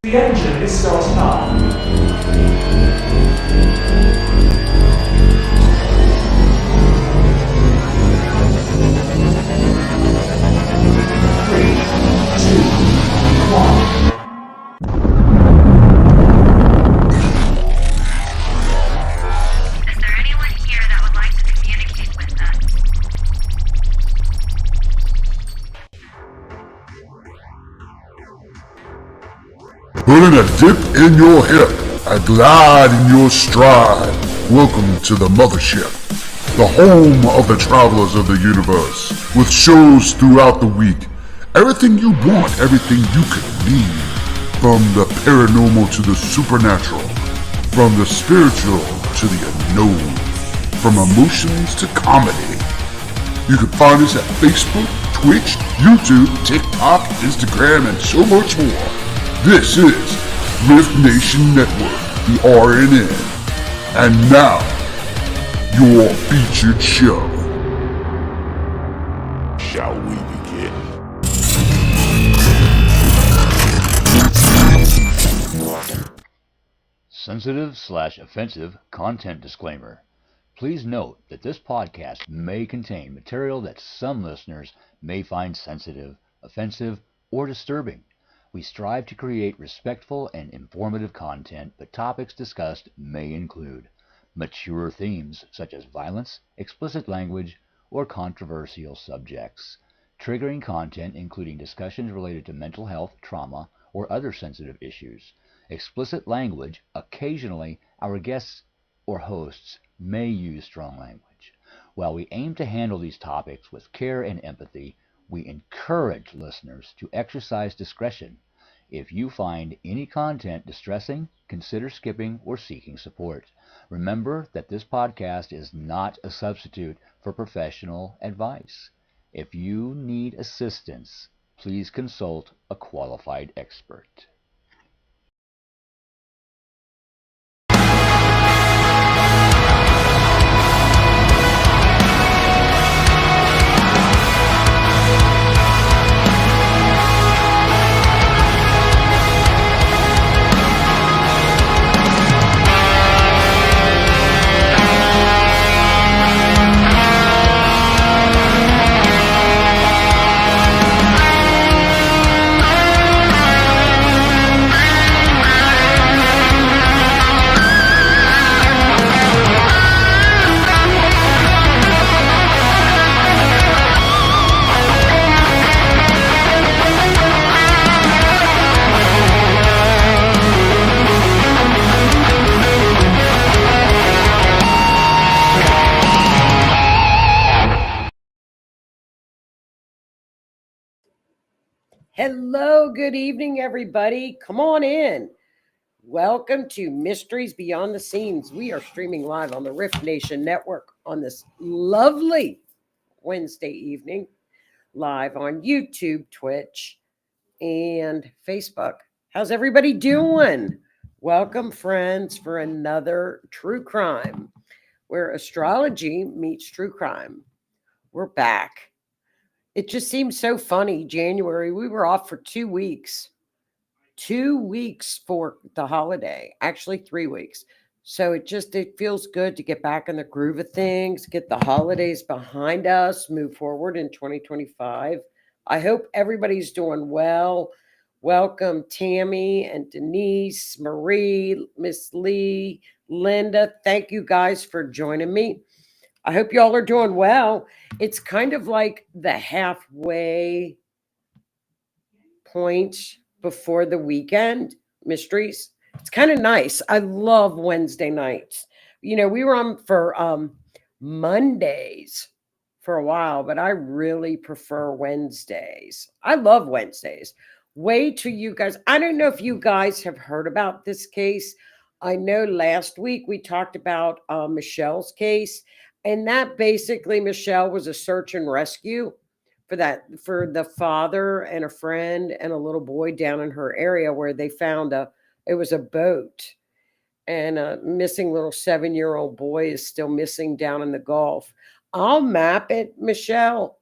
The engine is starting up. 3, 2, 1. Is there anyone here that would like to communicate with us? Putting a dip in your hip, a glide in your stride. Welcome to the mothership, the home of the travelers of the universe, with shows throughout the week. Everything you want, everything you could need. From the paranormal to the supernatural, from the spiritual to the unknown, from emotions to comedy. You can find us at Facebook, Twitch, YouTube, TikTok, Instagram, and so much more. This is R.I.F.T Nation Network, the RNN. And now, your featured show. Shall we begin? Sensitive/offensive content disclaimer. Please note that this podcast may contain material that some listeners may find sensitive, offensive, or disturbing. We strive to create respectful and informative content, but topics discussed may include mature themes such as violence, explicit language, or controversial subjects, triggering content including discussions related to mental health, trauma, or other sensitive issues, explicit language. Occasionally, our guests or hosts may use strong language. While we aim to handle these topics with care and empathy, we encourage listeners to exercise discretion. If you find any content distressing, consider skipping or seeking support. Remember that this podcast is not a substitute for professional advice. If you need assistance, please consult a qualified expert. Hello, good evening, everybody. Come on in. Welcome to Mysteries Beyond the Scenes. We are streaming live on the R.I.F.T Nation Network on this lovely Wednesday evening, live on YouTube, Twitch, and Facebook. How's everybody doing? Welcome, friends, for another true crime, where astrology meets true crime. We're back. It just seems so funny. January, we were off for 2 weeks. 2 weeks for the holiday. Actually, 3 weeks. So it feels good to get back in the groove of things, get the holidays behind us, move forward in 2025. I hope everybody's doing well. Welcome, Tammy and Denise, Marie, Miss Lee, Linda. Thank you guys for joining me. I hope y'all are doing well. It's kind of like the halfway point before the weekend, Mysteries. It's kind of nice. I love Wednesday nights. You know, we were on for Mondays for a while, but I really prefer Wednesdays. I love Wednesdays. Wait till you guys, I don't know if you guys have heard about this case. I know last week we talked about Michelle's case. And that basically, Michelle was a search and rescue for the father and a friend and a little boy down in her area where they found it was a boat, and a missing little 7-year-old boy is still missing down in the Gulf. I'll map it, Michelle.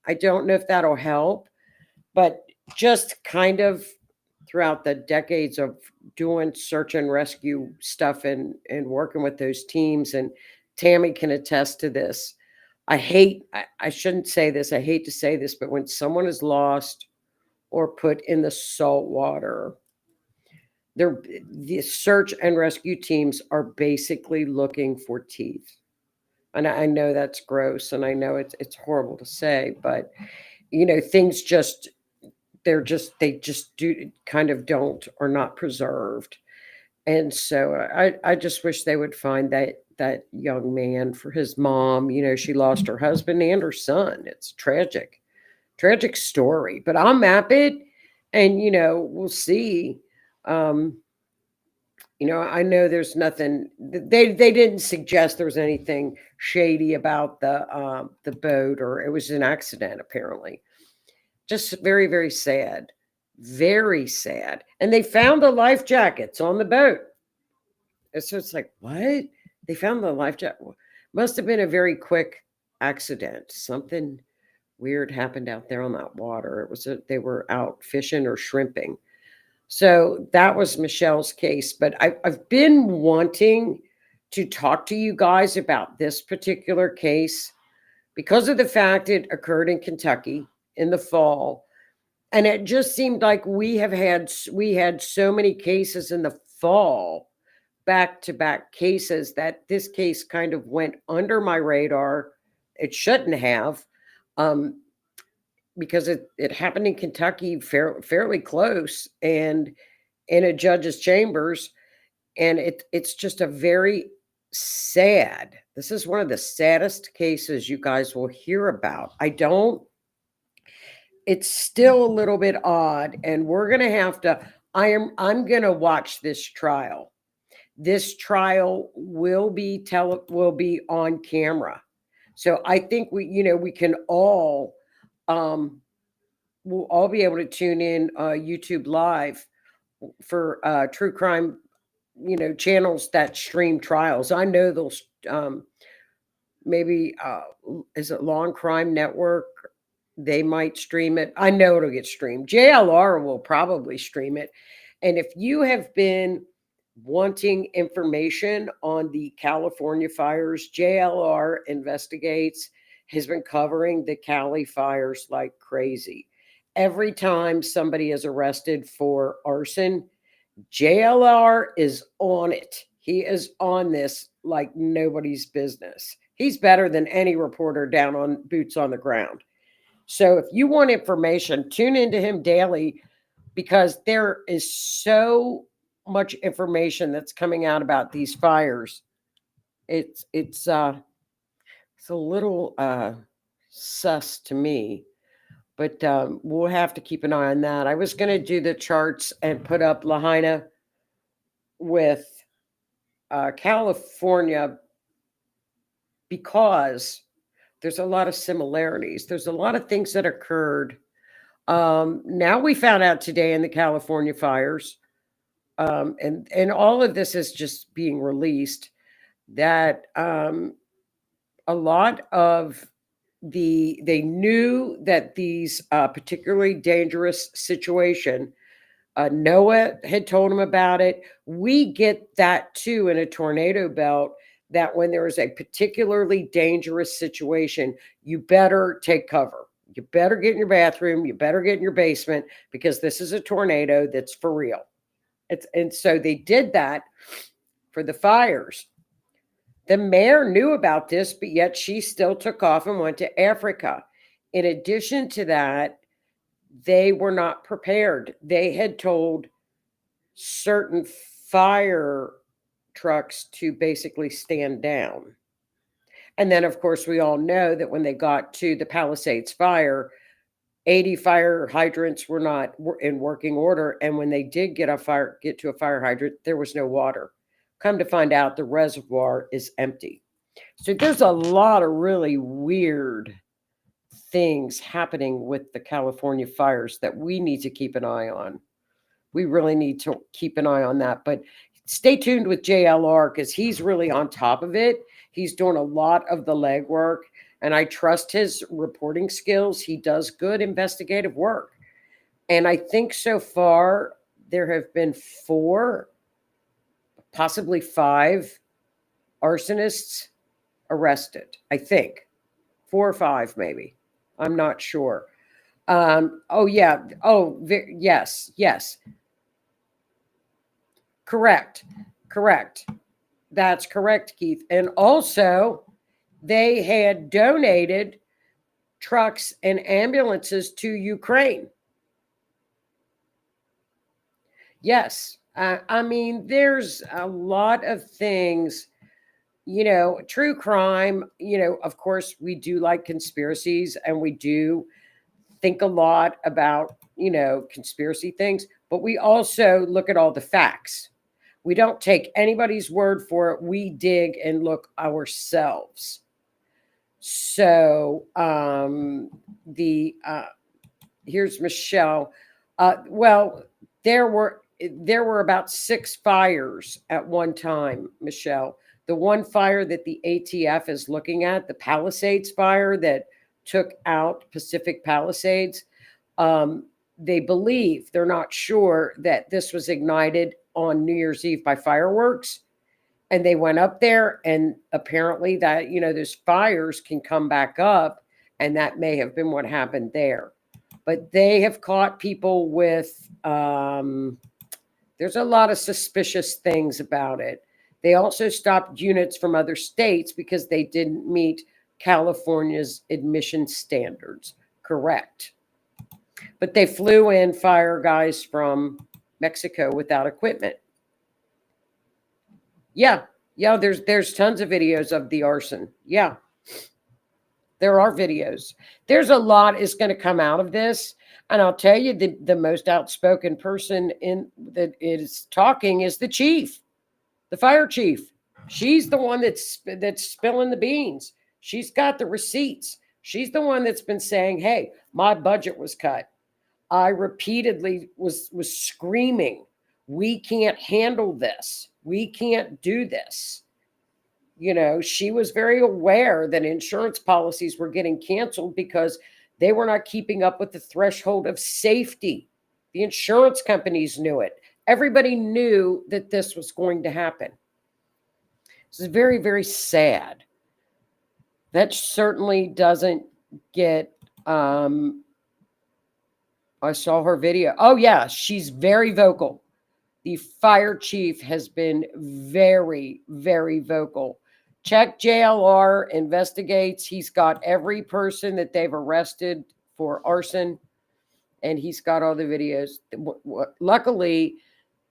I don't know if that'll help, but just kind of throughout the decades of doing search and rescue stuff and working with those teams, and Tammy can attest to this. I shouldn't say this, I hate to say this, but when someone is lost or put in the salt water, the search and rescue teams are basically looking for teeth. And I know that's gross, and I know it's horrible to say, but things they just do kind of don't, or not preserved. And so I just wish they would find that young man for his mom. She lost her husband and her son. It's tragic story. But I'll map it, and we'll see. I know there's nothing. They didn't suggest there was anything shady about the boat, or it was an accident apparently. Just very, very sad. Very sad. And they found the life jackets on the boat. And so it's like, what? They found the life jacket. Must have been a very quick accident. Something weird happened out there on that water. They were out fishing or shrimping. So that was Michelle's case. But I've been wanting to talk to you guys about this particular case because of the fact it occurred in Kentucky in the fall. And it just seemed like we had so many cases in the fall, back-to-back cases, that this case kind of went under my radar. It shouldn't have, because it happened in Kentucky, fairly close, and in a judge's chambers. And it's just a very sad. This is one of the saddest cases you guys will hear about. It's still a little bit odd, and we're going to have to, I'm going to watch this trial. This trial will be on camera. So I think we can all, we'll all be able to tune in YouTube Live for true crime, channels that stream trials. I know they'll maybe is it Law and Crime Network? They might stream it. I know it'll get streamed. JLR will probably stream it. And if you have been wanting information on the California fires, JLR Investigates has been covering the Cali fires like crazy. Every time somebody is arrested for arson, JLR is on it. He is on this like nobody's business. He's better than any reporter down on boots on the ground. So if you want information, tune into him daily, because there is so much information that's coming out about these fires. It's a little sus to me, but we'll have to keep an eye on that. I was going to do the charts and put up Lahaina with California, because there's a lot of similarities. There's a lot of things that occurred. Now we found out today in the California fires, and all of this is just being released, that a lot of they knew that these particularly dangerous situation, NOAA had told them about it. We get that too in a tornado belt, that when there is a particularly dangerous situation, you better take cover. You better get in your bathroom. You better get in your basement, because this is a tornado that's for real. And so they did that for the fires. The mayor knew about this, but yet she still took off and went to Africa. In addition to that, they were not prepared. They had told certain fire trucks to basically stand down. And then, of course, we all know that when they got to the Palisades fire, 80 fire hydrants were not in working order. And when they did get to a fire hydrant, there was no water. Come to find out, the reservoir is empty. So there's a lot of really weird things happening with the California fires that we need to keep an eye on. We really need to keep an eye on that. But stay tuned with JLR, because he's really on top of it. He's doing a lot of the legwork, and I trust his reporting skills. He does good investigative work. And I think so far there have been 4, possibly 5 arsonists arrested. I think 4 or 5, maybe. I'm not sure. Oh yeah. Oh yes, yes. Correct. Correct. That's correct, Keith. And also, they had donated trucks and ambulances to Ukraine. Yes. I mean, there's a lot of things, true crime, of course, we do like conspiracies and we do think a lot about, conspiracy things, but we also look at all the facts. We don't take anybody's word for it. We dig and look ourselves. So the here's Michelle. Well, there were about 6 fires at one time, Michelle. The one fire that the ATF is looking at, the Palisades fire that took out Pacific Palisades, they believe, they're not sure, that this was ignited on New Year's Eve by fireworks. And they went up there, and apparently that, those fires can come back up, and that may have been what happened there. But they have caught people with, there's a lot of suspicious things about it. They also stopped units from other states because they didn't meet California's admission standards. Correct. But they flew in fire guys from Mexico without equipment. Yeah. Yeah, there's tons of videos of the arson. Yeah. There are videos. There's a lot is going to come out of this. And I'll tell you, the most outspoken person that is talking is the chief, the fire chief. She's the one that's spilling the beans. She's got the receipts. She's the one that's been saying, hey, my budget was cut. I repeatedly was screaming, we can't handle this. We can't do this. She was very aware that insurance policies were getting canceled because they were not keeping up with the threshold of safety. The insurance companies knew it. Everybody knew that this was going to happen. This is very, very sad. That certainly doesn't get, I saw her video. Oh yeah, she's very vocal. The fire chief has been very, very vocal. Check JLR investigates. He's got every person that they've arrested for arson, and he's got all the videos. Luckily,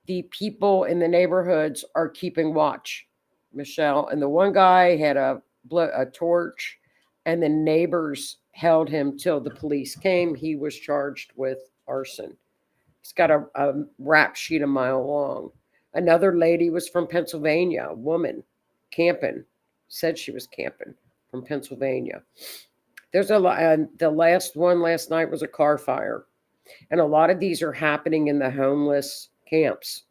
the people in the neighborhoods are keeping watch, Michelle. And the one guy had a torch, and the neighbors held him till the police came. He was charged with arson. He's got a rap sheet a mile long. Another lady was from Pennsylvania, a woman camping, said she was camping from Pennsylvania. There's a lot. The last one last night was a car fire. And a lot of these are happening in the homeless camps.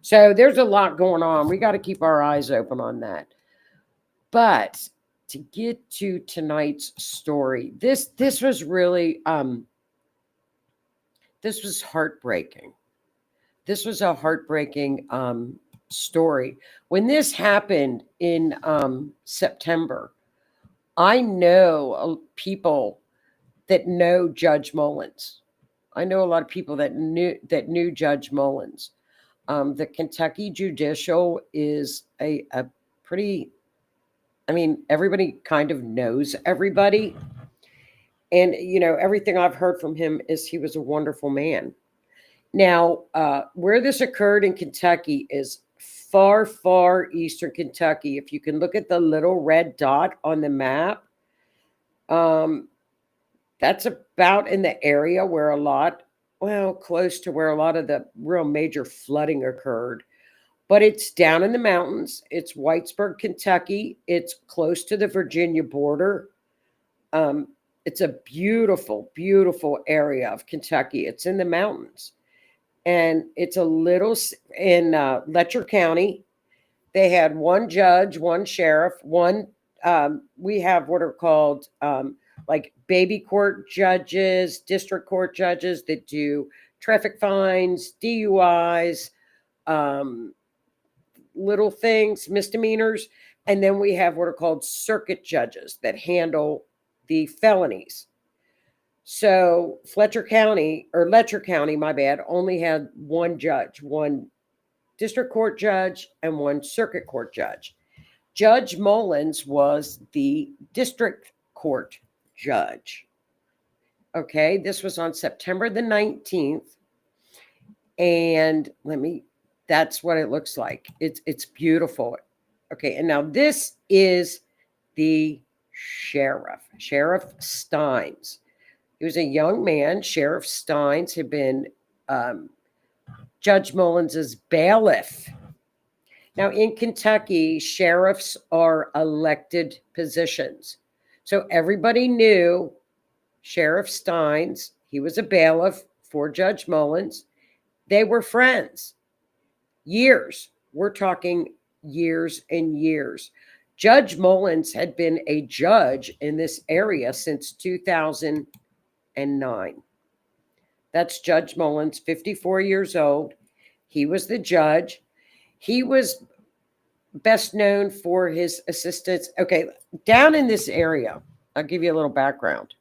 So there's a lot going on. We got to keep our eyes open on that. But to get to tonight's story, this was really, this was heartbreaking. This was a heartbreaking story. When this happened in September, I know people that know Judge Mullins. I know a lot of people that knew Judge Mullins. The Kentucky judicial is a pretty, everybody kind of knows everybody. And, everything I've heard from him is he was a wonderful man. Now, where this occurred in Kentucky is far, far eastern Kentucky. If you can look at the little red dot on the map, that's about in the area where close to where a lot of the real major flooding occurred. But it's down in the mountains. It's Whitesburg, Kentucky. It's close to the Virginia border. It's a beautiful, beautiful area of Kentucky. It's in the mountains. And it's a little in Letcher County. They had one judge, one sheriff, we have what are called like baby court judges, district court judges that do traffic fines, DUIs, little things, misdemeanors. And then we have what are called circuit judges that handle the felonies. So Letcher County, my bad, only had one judge, one district court judge and one circuit court judge. Judge Mullins was the district court judge. Okay, this was on September the 19th. And that's what it looks like. It's beautiful. Okay, and now this is the sheriff, Sheriff Steins. He was a young man. Sheriff Steins had been Judge Mullins's bailiff. Now, in Kentucky, sheriffs are elected positions. So everybody knew Sheriff Steins. He was a bailiff for Judge Mullins. They were friends. Years. We're talking years and years. Judge Mullins had been a judge in this area since 2009. That's Judge Mullins, 54 years old. He was the judge. He was best known for his assistance. Okay, down in this area, I'll give you a little background.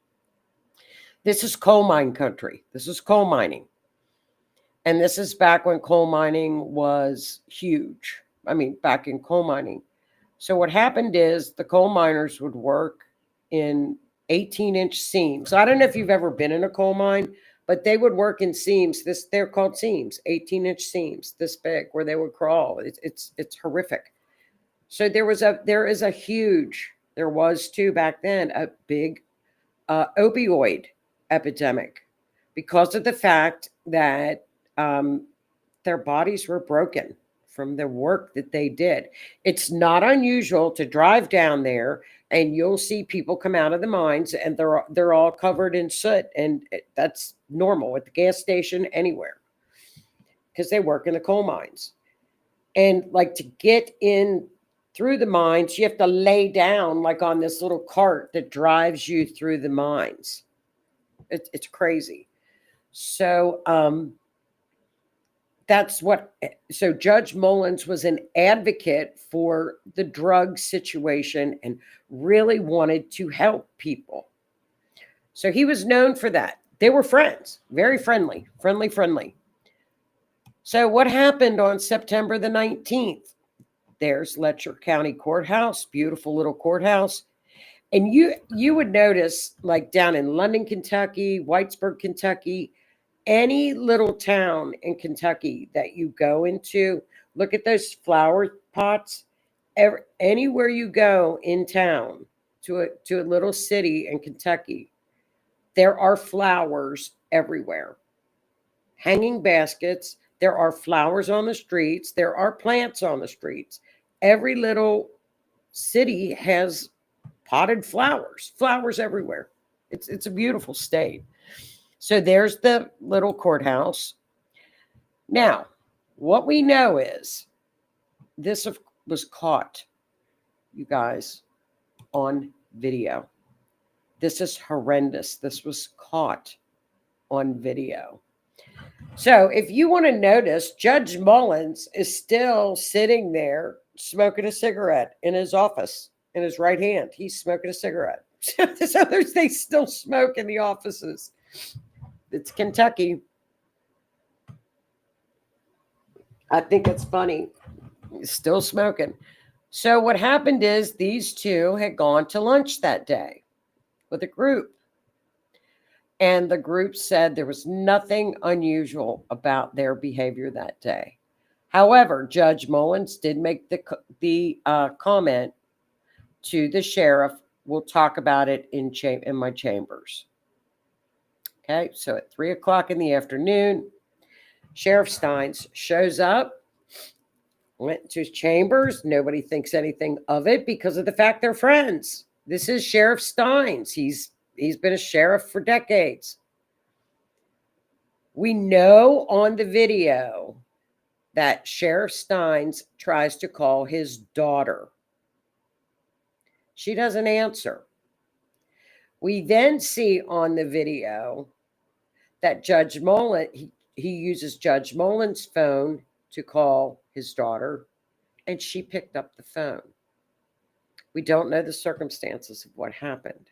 This is coal mine country. This is coal mining. And this is back when coal mining was huge. I mean, back in coal mining. So what happened is the coal miners would work in 18-inch seams. I don't know if you've ever been in a coal mine, but they would work in seams. They're called seams, 18-inch seams, this big, where they would crawl. It's horrific. So there was too back then, a big opioid epidemic because of the fact that their bodies were broken from the work that they did. It's not unusual to drive down there and you'll see people come out of the mines and they're all covered in soot, and that's normal at the gas station, anywhere, because they work in the coal mines. And like to get in through the mines, you have to lay down like on this little cart that drives you through the mines. It's crazy. So so Judge Mullins was an advocate for the drug situation and really wanted to help people. So he was known for that. They were friends, very friendly. So what happened on September the 19th? There's Letcher County Courthouse, beautiful little courthouse. And you would notice, like down in London, Kentucky, Whitesburg, Kentucky, any little town in Kentucky that you go into, look at those flower pots. Anywhere you go in town to a little city in Kentucky, there are flowers everywhere. Hanging baskets. There are flowers on the streets. There are plants on the streets. Every little city has potted flowers everywhere. It's a beautiful state. So there's the little courthouse. Now, what we know is this was caught, you guys, on video. This is horrendous. This was caught on video. So if you want to notice, Judge Mullins is still sitting there smoking a cigarette in his office, in his right hand. He's smoking a cigarette. So they still smoke in the offices. It's Kentucky. I think it's funny. He's still smoking. So what happened is these two had gone to lunch that day with a group. And the group said there was nothing unusual about their behavior that day. However, Judge Mullins did make the comment to the sheriff. We'll talk about it in my chambers. Okay, so at 3:00 in the afternoon, Sheriff Steins shows up, went to his chambers. Nobody thinks anything of it because of the fact they're friends. This is Sheriff Steins. He's been a sheriff for decades. We know on the video that Sheriff Steins tries to call his daughter. She doesn't answer. We then see on the video that Judge Mullins, he uses Judge Mullins' phone to call his daughter, and she picked up the phone. We don't know the circumstances of what happened.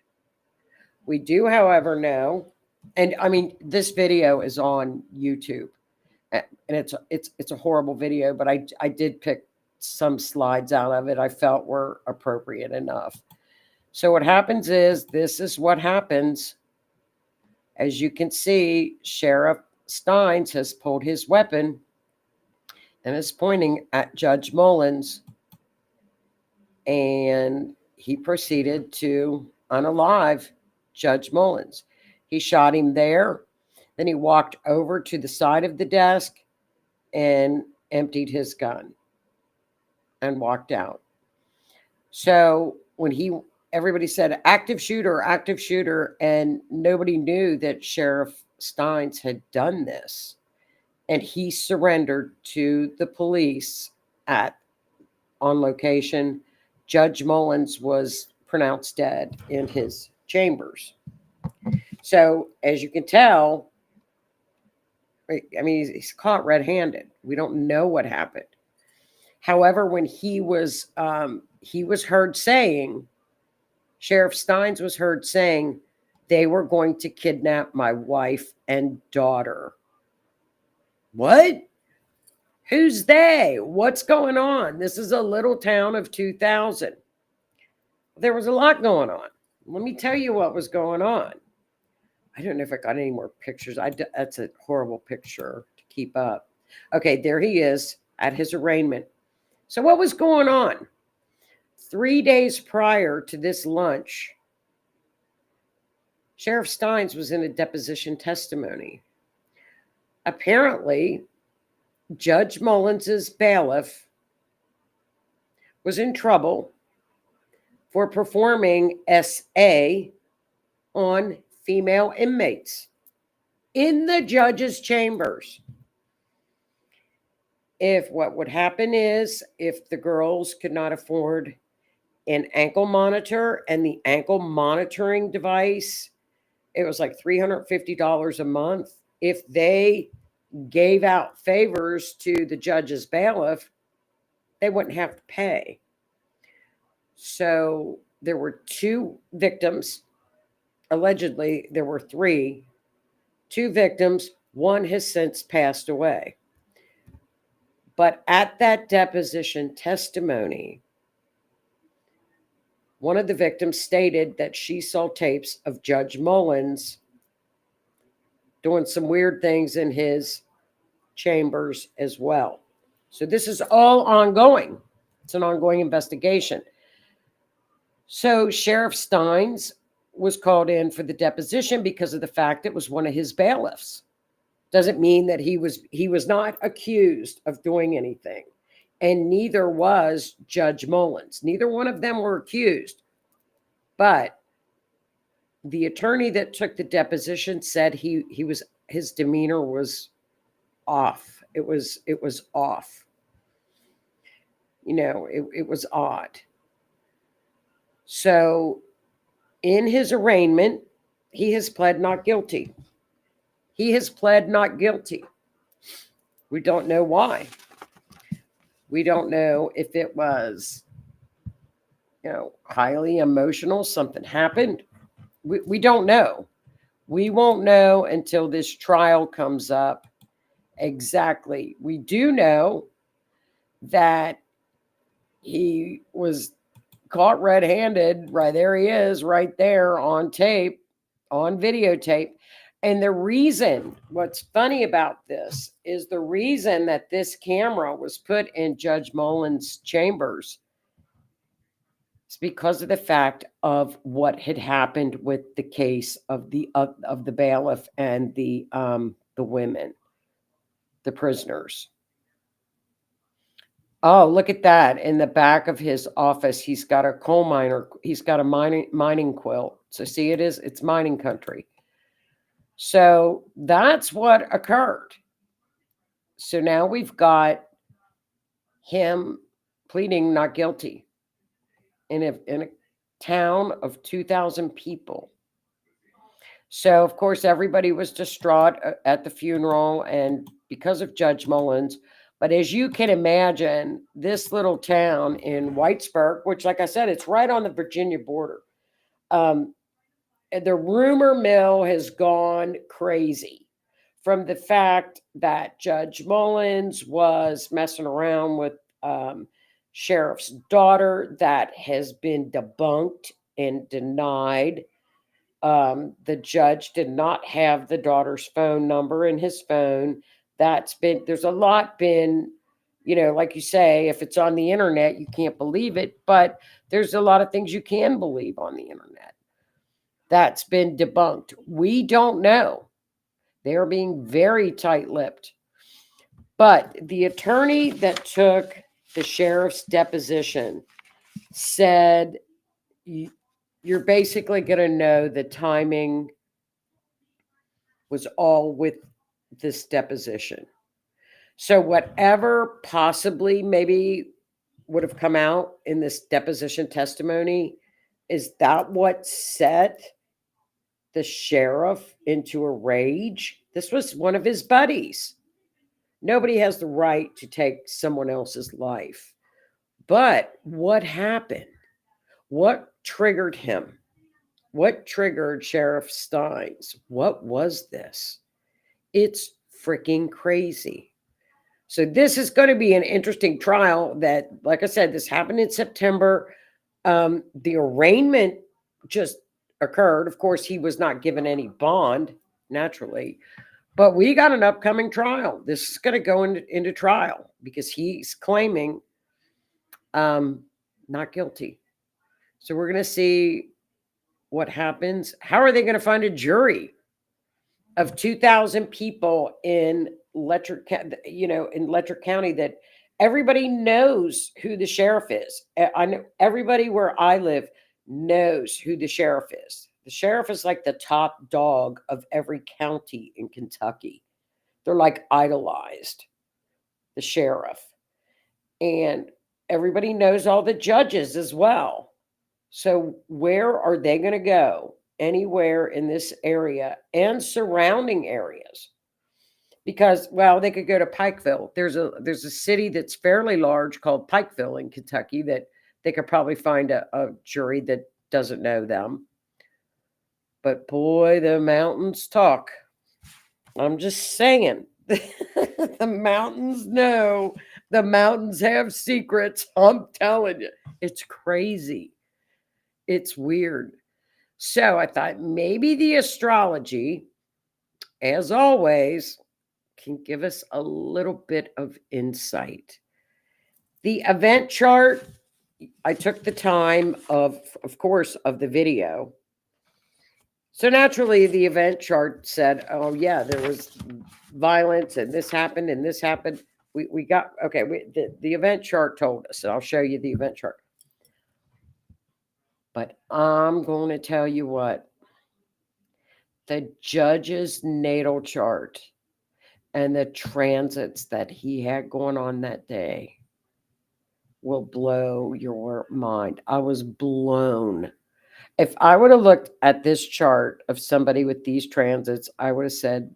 We do, however, know, and I mean, this video is on YouTube, and it's a horrible video, but I did pick some slides out of it I felt were appropriate enough. So what happens is, this is what happens. As you can see, Sheriff Steins has pulled his weapon and is pointing at Judge Mullins, and he proceeded to unalive Judge Mullins. He shot him there. Then he walked over to the side of the desk and emptied his gun and walked out. So when everybody said active shooter, and nobody knew that Sheriff Steins had done this. And he surrendered to the police on location. Judge Mullins was pronounced dead in his chambers. So as you can tell, I mean, he's caught red-handed. We don't know what happened. However, when he was heard saying, Sheriff Steins was heard saying, they were going to kidnap my wife and daughter. What? Who's they? What's going on? This is a little town of 2,000. There was a lot going on. Let me tell you what was going on. I don't know if I got any more pictures. That's a horrible picture to keep up. Okay, there he is at his arraignment. So what was going on? 3 days prior to this lunch, Sheriff Steins was in a deposition testimony. Apparently, Judge Mullins's bailiff was in trouble for performing SA on female inmates in the judge's chambers. What would happen is, if the girls could not afford an ankle monitor and the ankle monitoring device, it was like $350 a month. If they gave out favors to the judge's bailiff, they wouldn't have to pay. So there were 2 victims. Allegedly, there were 3. 2 victims. 1 has since passed away. But at that deposition testimony, one of the victims stated that she saw tapes of Judge Mullins doing some weird things in his chambers as well. So this is all ongoing. It's an ongoing investigation. So Sheriff Steins was called in for the deposition because of the fact it was one of his bailiffs. Doesn't mean that he was not accused of doing anything. And neither was Judge Mullins. Neither one of them were accused. But the attorney that took the deposition said his demeanor was off. It was off. You know, it was odd. So in his arraignment, he has pled not guilty. He has pled not guilty. We don't know why. We don't know if it was, highly emotional, something happened. We don't know. We won't know until this trial comes up exactly. We do know that he was caught red-handed. Right there he is, right there on tape, on videotape. And the reason, what's funny about this is the reason that this camera was put in Judge Mullins' chambers is because of the fact of what had happened with the case of the bailiff and the women, the prisoners. Oh, look at that. In the back of his office, he's got a coal miner. He's got a mining quilt. So see, it's mining country. So that's what occurred. So now we've got him pleading not guilty in a town of 2,000 people. So, of course, everybody was distraught at the funeral and because of Judge Mullins. But as you can imagine, this little town in Whitesburg, which, like I said, it's right on the Virginia border, um, the rumor mill has gone crazy from the fact that Judge Mullins was messing around with sheriff's daughter. That has been debunked and denied. The judge did not have the daughter's phone number in his phone. There's a lot been, like you say, if it's on the internet, you can't believe it, but there's a lot of things you can believe on the internet. That's been debunked. We don't know. They're being very tight lipped. But the attorney that took the sheriff's deposition said, you're basically going to know the timing was all with this deposition. So whatever possibly maybe would have come out in this deposition testimony, is that what set the sheriff into a rage? This was one of his buddies. Nobody has the right to take someone else's life. But what happened? What triggered him? What triggered Sheriff Steins? What was this? It's freaking crazy. So this is going to be an interesting trial that, like I said, this happened in September. The arraignment just occurred. Of course, he was not given any bond, naturally. But we got an upcoming trial. This is going to go into trial because he's claiming not guilty. So we're going to see what happens. How are they going to find a jury of 2,000 people in Letcher County that everybody knows who the sheriff is? I know everybody where I live knows who the sheriff is. The sheriff is like the top dog of every county in Kentucky. They're like idolized, the sheriff. And everybody knows all the judges as well. So where are they going to go? Anywhere in this area and surrounding areas. Because, well, they could go to Pikeville. There's a city that's fairly large called Pikeville in Kentucky that they could probably find a jury that doesn't know them. But boy, the mountains talk. I'm just saying. The mountains know. The mountains have secrets. I'm telling you. It's crazy. It's weird. So I thought maybe the astrology, as always, can give us a little bit of insight. The event chart, I took the time of course, of the video. So naturally, the event chart said, oh, yeah, there was violence and this happened and this happened. We got, okay, the event chart told us. And I'll show you the event chart. But I'm going to tell you what. The judge's natal chart and the transits that he had going on that day will blow your mind. I was blown. If I would have looked at this chart of somebody with these transits, I would have said,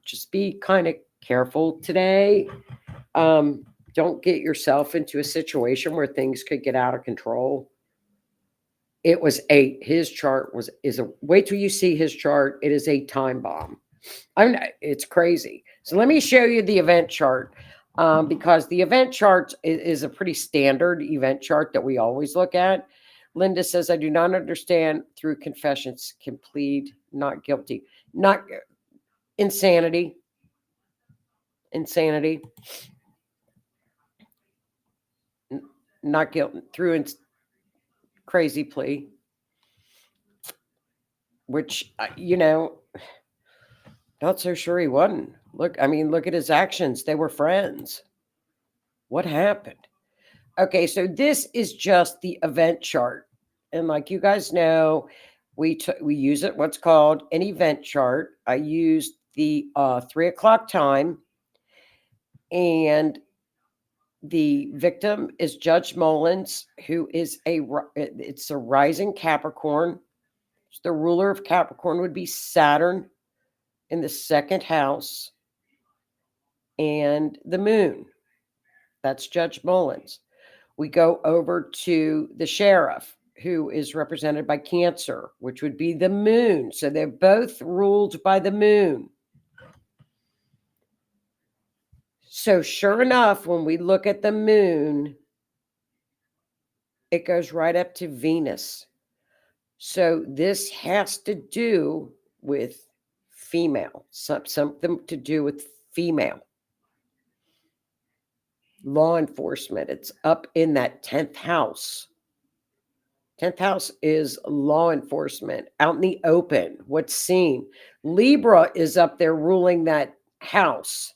just be kind of careful today. Don't get yourself into a situation where things could get out of control. It was his chart wait till you see his chart. It is a time bomb. It's crazy. So let me show you the event chart because the event chart is a pretty standard event chart that we always look at. Linda says, I do not understand through confessions can plead not guilty. Not insanity. Insanity. Not guilty through crazy plea. Which, not so sure he wasn't. Look at his actions. They were friends. What happened? Okay, so this is just the event chart. And like you guys know, we use it, what's called an event chart. I used the 3 o'clock time. And the victim is Judge Mullins, who is it's a rising Capricorn. The ruler of Capricorn would be Saturn in the second house and the moon. That's Judge Mullins. We go over to the sheriff, who is represented by Cancer, which would be the moon. So they're both ruled by the moon. So sure enough, when we look at the moon, it goes right up to Venus. So this has to do with female, something to do with female. Law enforcement. It's up in that 10th house. 10th house is law enforcement, out in the open, what's seen. Libra is up there ruling that house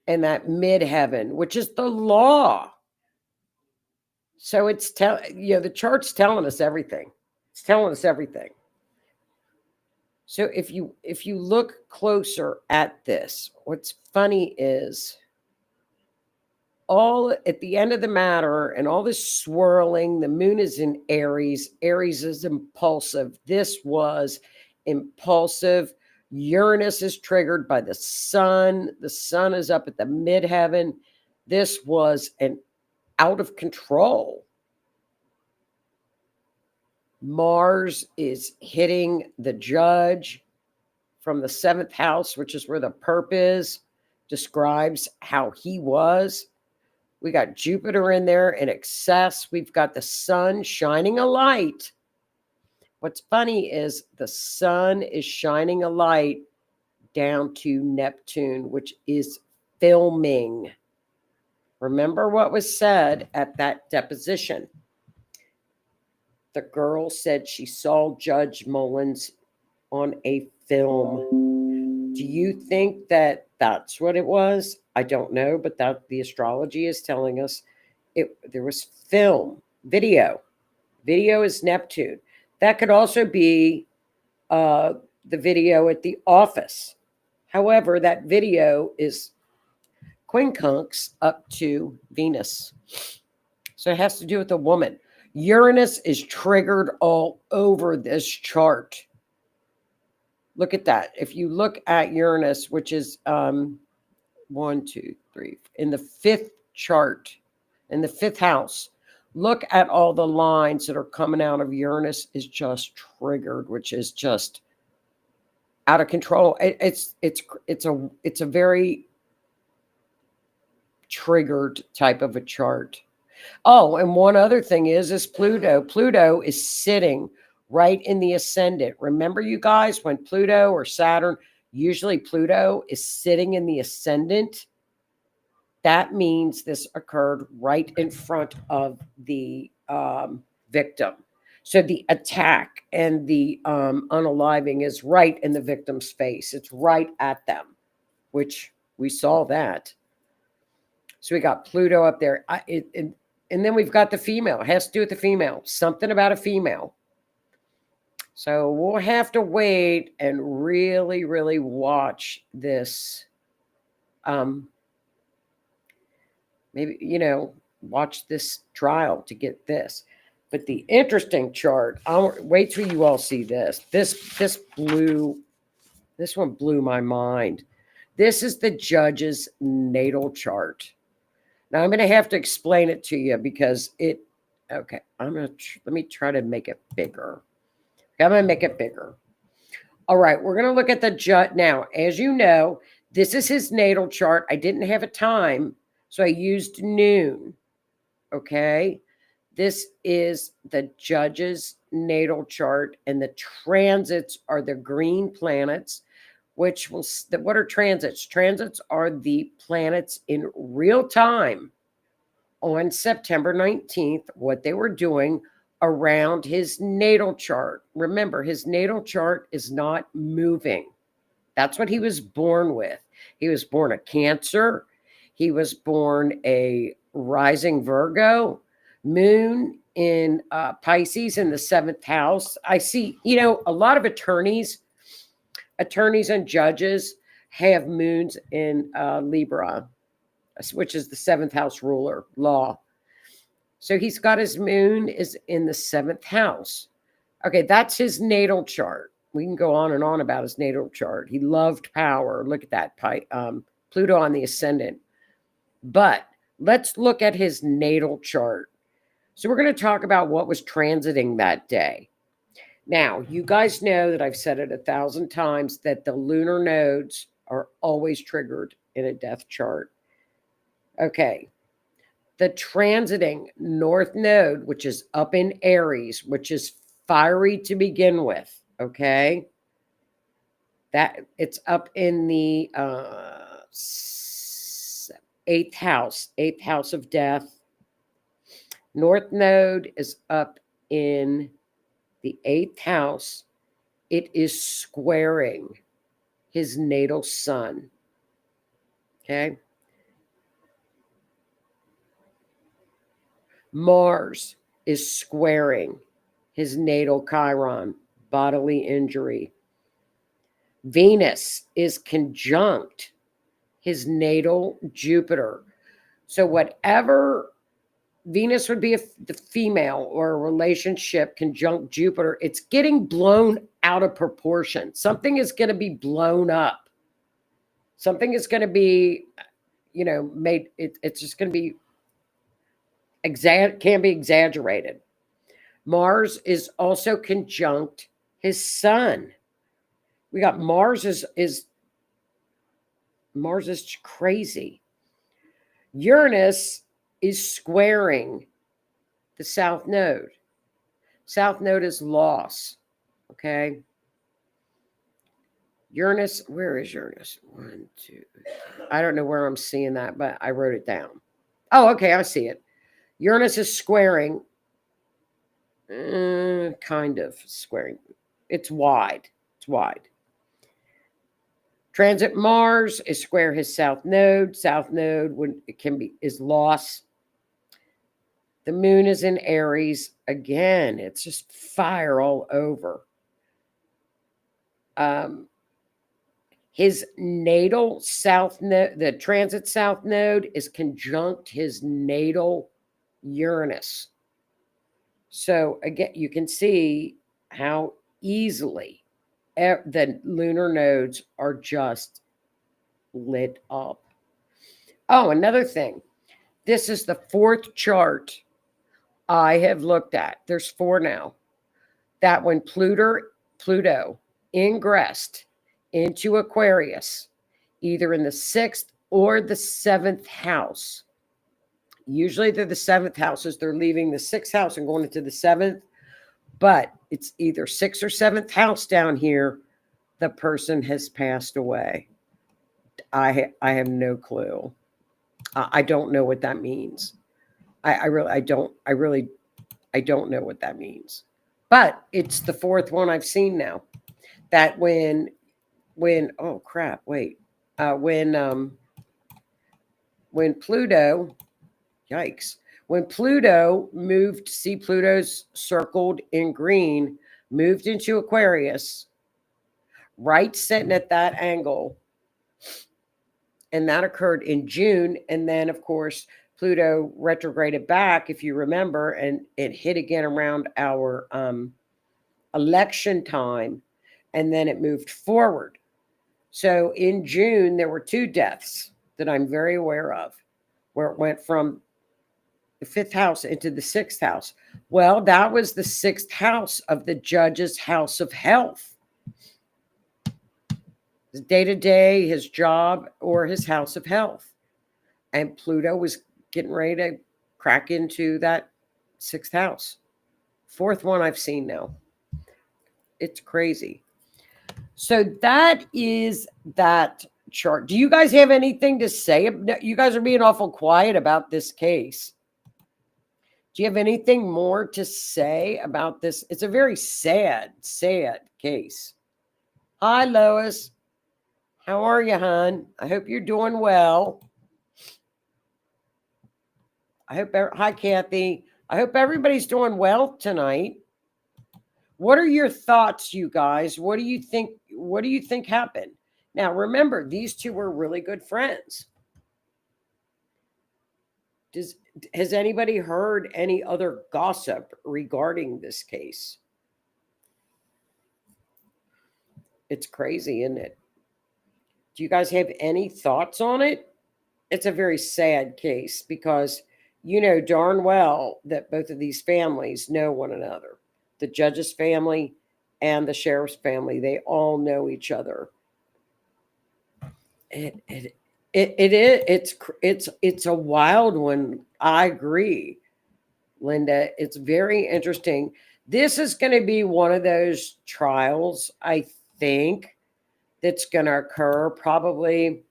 and that midheaven, which is the law. So it's the chart's telling us everything. It's telling us everything. So if you look closer at this, what's funny is all at the end of the matter and all this swirling, the moon is in Aries. Aries is impulsive. This was impulsive. Uranus is triggered by the sun. The sun is up at the midheaven. This was an out of control. Mars is hitting the judge from the 7th house, which is where the perp is, describes how he was. We got Jupiter in there in excess. We've got the sun shining a light. What's funny is the sun is shining a light down to Neptune, which is filming. Remember what was said at that deposition. The girl said she saw Judge Mullins on a film. Do you think that that's what it was? I don't know, but that the astrology is telling us there was film, video. Video is Neptune. That could also be the video at the office. However, that video is quincunx up to Venus. So it has to do with a woman. Uranus is triggered all over this chart. Look at that. If you look at Uranus, which is 1, 2, 3, in the 5th chart, in the 5th house, look at all the lines that are coming out of Uranus is just triggered, which is just out of control. It's a very triggered type of a chart. Oh, and one other thing is Pluto. Pluto is sitting right in the ascendant. Remember, you guys, when Pluto or Saturn, usually Pluto is sitting in the ascendant, that means this occurred right in front of the victim. So the attack and the unaliving is right in the victim's face. It's right at them, which we saw that. So we got Pluto up there. And then we've got the female. It has to do with the female. Something about a female. So we'll have to wait and really, really watch this. Maybe, watch this trial to get this. But the interesting chart, wait till you all see this. This one blew my mind. This is the judge's natal chart. Now I'm going to have to explain it to you because let me try to make it bigger. I'm going to make it bigger. All right, we're going to look at the judge. Now, as you know, this is his natal chart. I didn't have a time, so I used noon. Okay, this is the judge's natal chart, and the transits are the green planets, what are transits? Transits are the planets in real time on September 19th, what they were doing around his natal chart. Remember, his natal chart is not moving. That's what he was born with. He was born a Cancer. He was born a rising Virgo, moon in Pisces in the 7th house. I see, a lot of attorneys and judges have moons in Libra, which is the 7th house ruler, law. So he's got his moon is in the 7th house. Okay, that's his natal chart. We can go on and on about his natal chart. He loved power. Look at that, Pluto on the ascendant. But let's look at his natal chart. So we're going to talk about what was transiting that day. Now, you guys know that I've said it 1,000 times that the lunar nodes are always triggered in a death chart. Okay. The transiting north node, which is up in Aries, which is fiery to begin with, okay? That it's up in the 8th house of death. North node is up in the 8th house. It is squaring his natal sun, okay? Mars is squaring his natal Chiron, bodily injury. Venus is conjunct his natal Jupiter. So whatever Venus would be the female or a relationship conjunct Jupiter, it's getting blown out of proportion. Something is going to be blown up. Something is going to be, made, it's just going to be, can be exaggerated. Mars is also conjunct his sun. We got Mars is crazy. Uranus is squaring the south node. South node is loss. Okay. Uranus, where is Uranus? 1, 2, 3. I don't know where I'm seeing that, but I wrote it down. Oh, okay, I see it. Uranus is squaring, kind of squaring. It's wide. It's wide. Transit Mars is square his south node. South node is loss. The moon is in Aries. Again, it's just fire all over. His natal south node, the transit south node is conjunct his natal Uranus. So again, you can see how easily the lunar nodes are just lit up. Oh, another thing. This is the 4th chart I have looked at. There's 4 now. That when Pluto ingressed into Aquarius, either in the 6th or the 7th house. Usually they're the 7th houses. They're leaving the 6th house and going into the 7th. But it's either 6th or 7th house down here. The person has passed away. I have no clue. I don't know what that means. I don't know what that means. But it's the 4th one I've seen now. That when oh crap, wait. When Pluto, yikes. When Pluto moved, see Pluto's circled in green, moved into Aquarius, right sitting at that angle. And that occurred in June. And then, of course, Pluto retrograded back, if you remember, and it hit again around our election time. And then it moved forward. So in June, there were 2 deaths that I'm very aware of, where it went from the 5th house into the 6th house. Well, that was the 6th house of the judge's house of health. His day-to-day, his job, or his house of health. And Pluto was getting ready to crack into that 6th house. 4th one I've seen now. It's crazy. So that is that chart. Do you guys have anything to say? You guys are being awful quiet about this case. Do you have anything more to say about this? It's a very sad, sad case. Hi, Lois. How are you, hon? I hope you're doing well. Hi, Kathy. I hope everybody's doing well tonight. What are your thoughts, you guys? What do you think? What do you think happened? Now, remember, these 2 were really good friends. Has anybody heard any other gossip regarding this case? It's crazy, isn't it? Do you guys have any thoughts on it? It's a very sad case because you know darn well that both of these families know one another. The judge's family and the sheriff's family, they all know each other. It is it's a wild one. I agree, Linda. It's very interesting. This is going to be one of those trials, I think, that's going to occur probably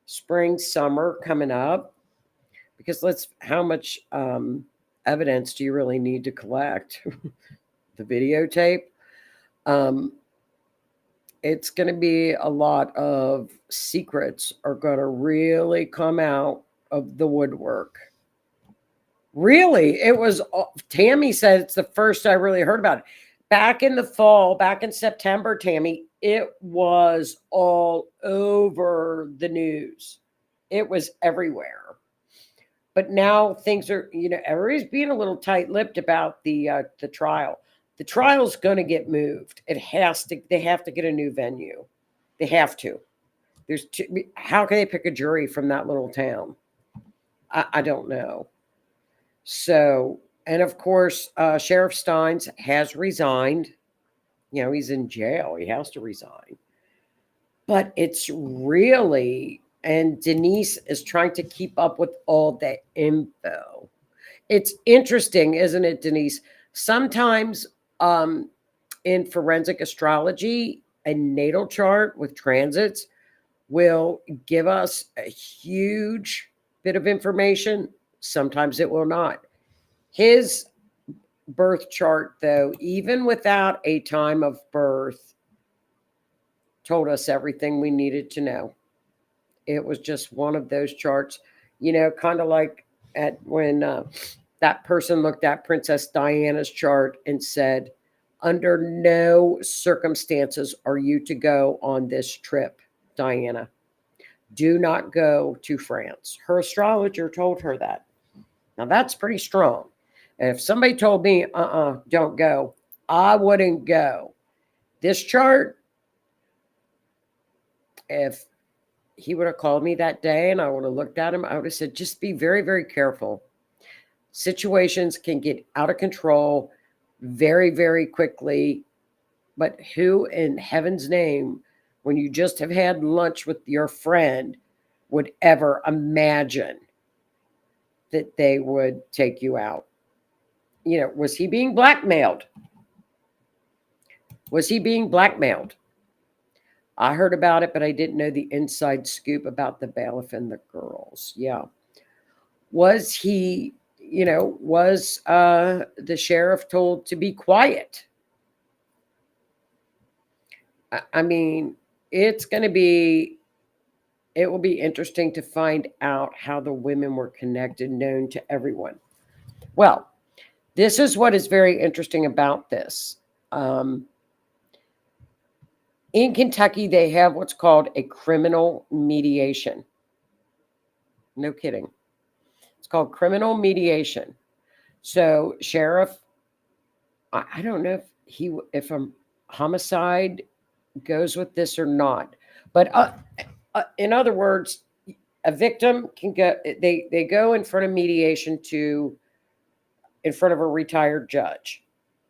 spring, summer coming up. Because how much evidence do you really need to collect? The videotape. Um, it's going to be a lot of secrets are going to really come out of the woodwork. Really, it was Tammy said it's the first I really heard about it. Back in the fall, back in September, Tammy, it was all over the news. It was everywhere. But now things are, everybody's being a little tight-lipped about the trial. The trial's going to get moved. It has to. They have to get a new venue. They have to. How can they pick a jury from that little town? I don't know. So, and of course, Sheriff Steins has resigned. He's in jail. He has to resign. But it's really, and Denise is trying to keep up with all the info. It's interesting, isn't it, Denise? Sometimes in forensic astrology, a natal chart with transits will give us a huge bit of information. Sometimes it will not. His birth chart, though, even without a time of birth, told us everything we needed to know. It was just one of those charts, kind of like when that person looked at Princess Diana's chart and said, under no circumstances are you to go on this trip, Diana. Do not go to France. Her astrologer told her that. Now, that's pretty strong. And if somebody told me, don't go, I wouldn't go. This chart, if he would have called me that day and I would have looked at him, I would have said, just be very, very careful. Situations can get out of control very, very quickly. But who in heaven's name, when you just have had lunch with your friend, would ever imagine that they would take you out? Was he being blackmailed? Was he being blackmailed? I heard about it, but I didn't know the inside scoop about the bailiff and the girls. Yeah. Was he, was the sheriff told to be quiet? I mean, it will be interesting to find out how the women were connected, known to everyone. Well, this is what is very interesting about this. In Kentucky, they have what's called a criminal mediation. No kidding. It's called criminal mediation. So, sheriff, I don't know if a homicide goes with this or not. But in other words, a victim can go. They go in front of mediation in front of a retired judge.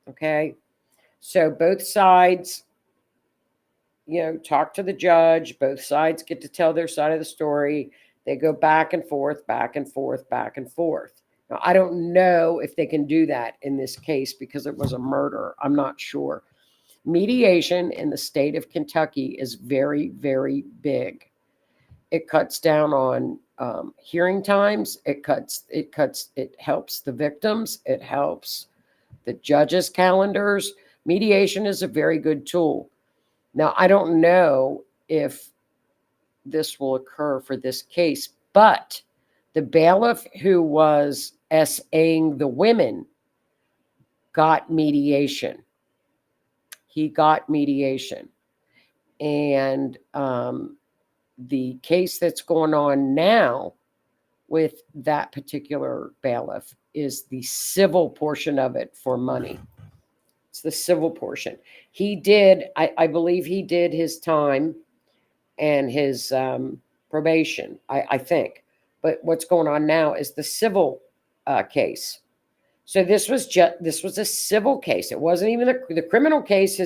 Okay, so both sides, talk to the judge. Both sides get to tell their side of the story. They go back and forth, back and forth, back and forth. Now, I don't know if they can do that in this case because it was a murder. I'm not sure. Mediation in the state of Kentucky is very, very big. It cuts down on hearing times. It helps the victims. It helps the judges' calendars. Mediation is a very good tool. Now, I don't know if this will occur for this case, but the bailiff who was SAing the women got mediation. He got mediation. And the case that's going on now with that particular bailiff is the civil portion of it for money. It's the civil portion. He did, I believe he did his time and his probation, I think. But what's going on now is the civil case. So this was a civil case. It wasn't even the criminal case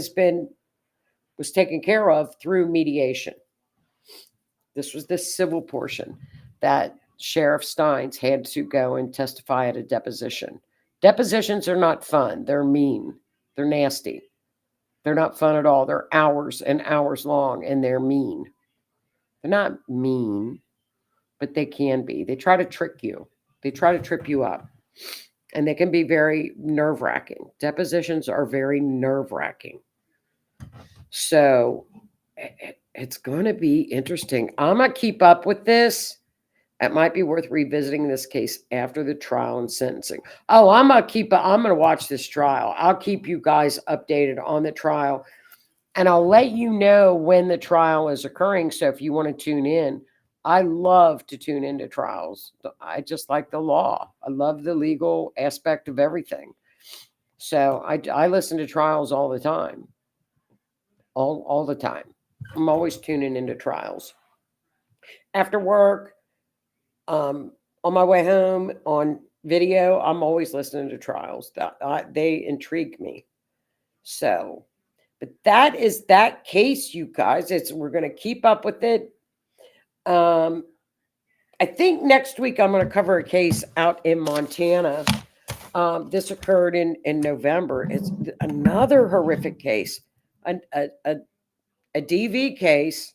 was taken care of through mediation. This was the civil portion that Sheriff Steins had to go and testify at a deposition. Depositions are not fun. They're mean. They're nasty. They're not fun at all. They're hours and hours long, and they're mean. They're not mean, but they can be. They try to trick you. They try to trip you up. And they can be very nerve-wracking. Depositions are very nerve-wracking. So it's going to be interesting. I'm going to keep up with this. It might be worth revisiting this case after the trial and sentencing. Oh, I'm going to watch this trial. I'll keep you guys updated on the trial. And I'll let you know when the trial is occurring. So if you want to tune in, I love to tune into trials. I just like the law. I love the legal aspect of everything. So I listen to trials all the time. All the time. I'm always tuning into trials. After work, on my way home, on video, I'm always listening to trials. They intrigue me. So, but that is that case, you guys. We're going to keep up with it. I think next week I'm going to cover a case out in Montana. This occurred in November. It's another horrific case, a DV case,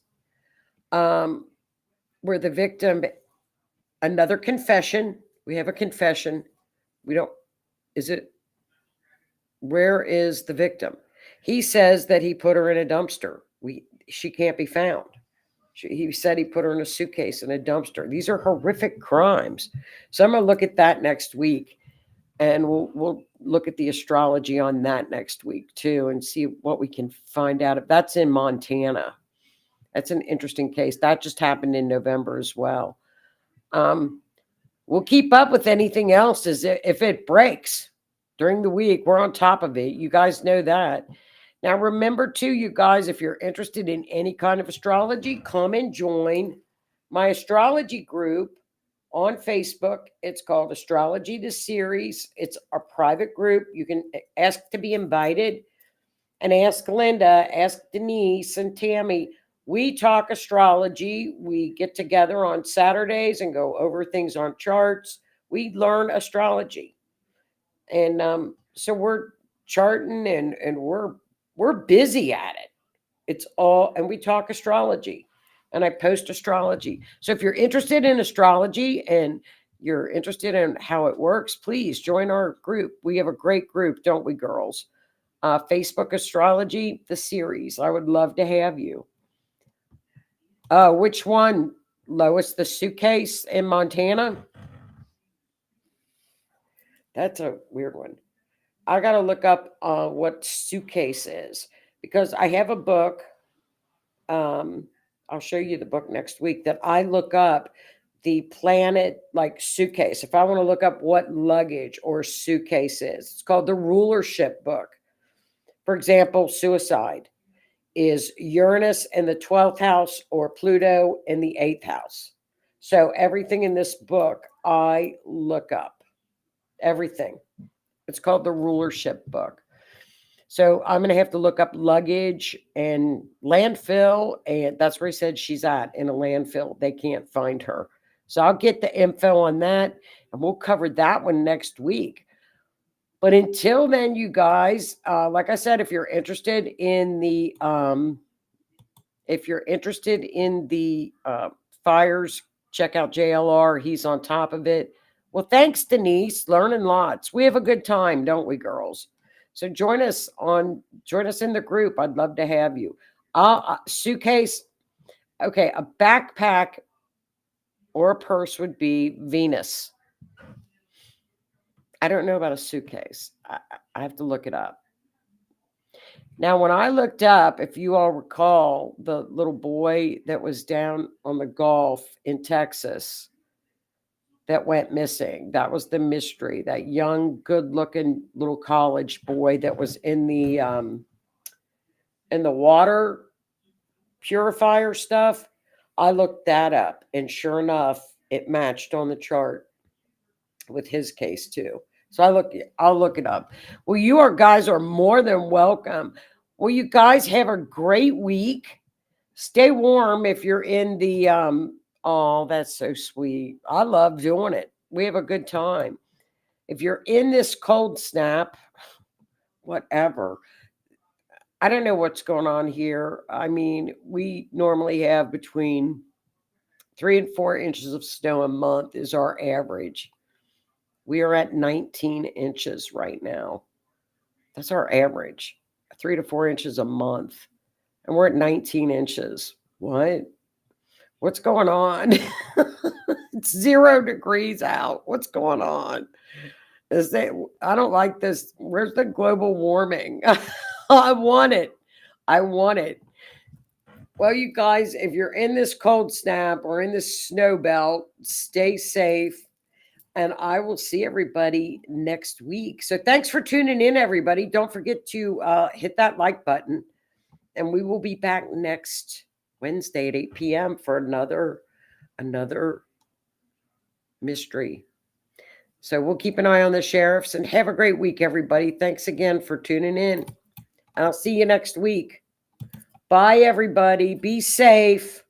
where the victim, another confession. We have a confession. Where is the victim? He says that he put her in a dumpster. She can't be found. He said he put her in a suitcase in a dumpster. These are horrific crimes. So I'm going to look at that next week, and we'll look at the astrology on that next week too, and see what we can find out. That's in Montana. That's an interesting case. That just happened in November as well. We'll keep up with anything else if it breaks during the week. We're on top of it. You guys know that. Now, remember, too, you guys, if you're interested in any kind of astrology, come and join my astrology group on Facebook. It's called Astrology the Series. It's a private group. You can ask to be invited and ask Linda, ask Denise and Tammy. We talk astrology. We get together on Saturdays and go over things on charts. We learn astrology. And so we're charting and we're busy at it. And we talk astrology, and I post astrology. So if you're interested in astrology and you're interested in how it works, please join our group. We have a great group, don't we, girls? Facebook Astrology, the series. I would love to have you. Which one, Lois? The suitcase in Montana? That's a weird one. I got to look up what suitcase is, because I have a book. I'll show you the book next week that I look up the planet like suitcase. If I want to look up what luggage or suitcase is, it's called the rulership book. For example, suicide is Uranus in the 12th house or Pluto in the 8th house. So everything in this book, I look up. Everything. It's called the rulership book. So I'm going to have to look up luggage and landfill. And that's where he said she's at, in a landfill. They can't find her. So I'll get the info on that, and we'll cover that one next week. But until then, you guys, like I said, if you're interested in the fires, check out JLR. He's on top of it. Well, thanks, Denise. Learning lots. We have a good time, don't we, girls? So join us in the group. I'd love to have you. Suitcase. Okay, a backpack or a purse would be Venus. I don't know about a suitcase. I have to look it up. Now, when I looked up, if you all recall, the little boy that was down on the Gulf in Texas, that went missing. That was the mystery. That young, good-looking little college boy that was in the water purifier stuff. I looked that up, and sure enough, it matched on the chart with his case too. So I'll look it up. Well, you guys are more than welcome. Well, you guys have a great week. Stay warm if you're in the oh, that's so sweet. I love doing it. We have a good time. If you're in this cold snap, whatever. I don't know what's going on here. I mean, we normally have between 3 and 4 inches of snow a month is our average. We are at 19 inches right now. That's our average. 3 to 4 inches a month. And we're at 19 inches. What? What's going on? It's 0 degrees out. What's going on? I don't like this. Where's the global warming? I want it. I want it. Well, you guys, if you're in this cold snap or in this snow belt, stay safe. And I will see everybody next week. So thanks for tuning in, everybody. Don't forget to hit that like button. And we will be back next Wednesday at 8 p.m. for another mystery. So we'll keep an eye on the sheriffs, and have a great week, everybody. Thanks again for tuning in. I'll see you next week. Bye, everybody. Be safe.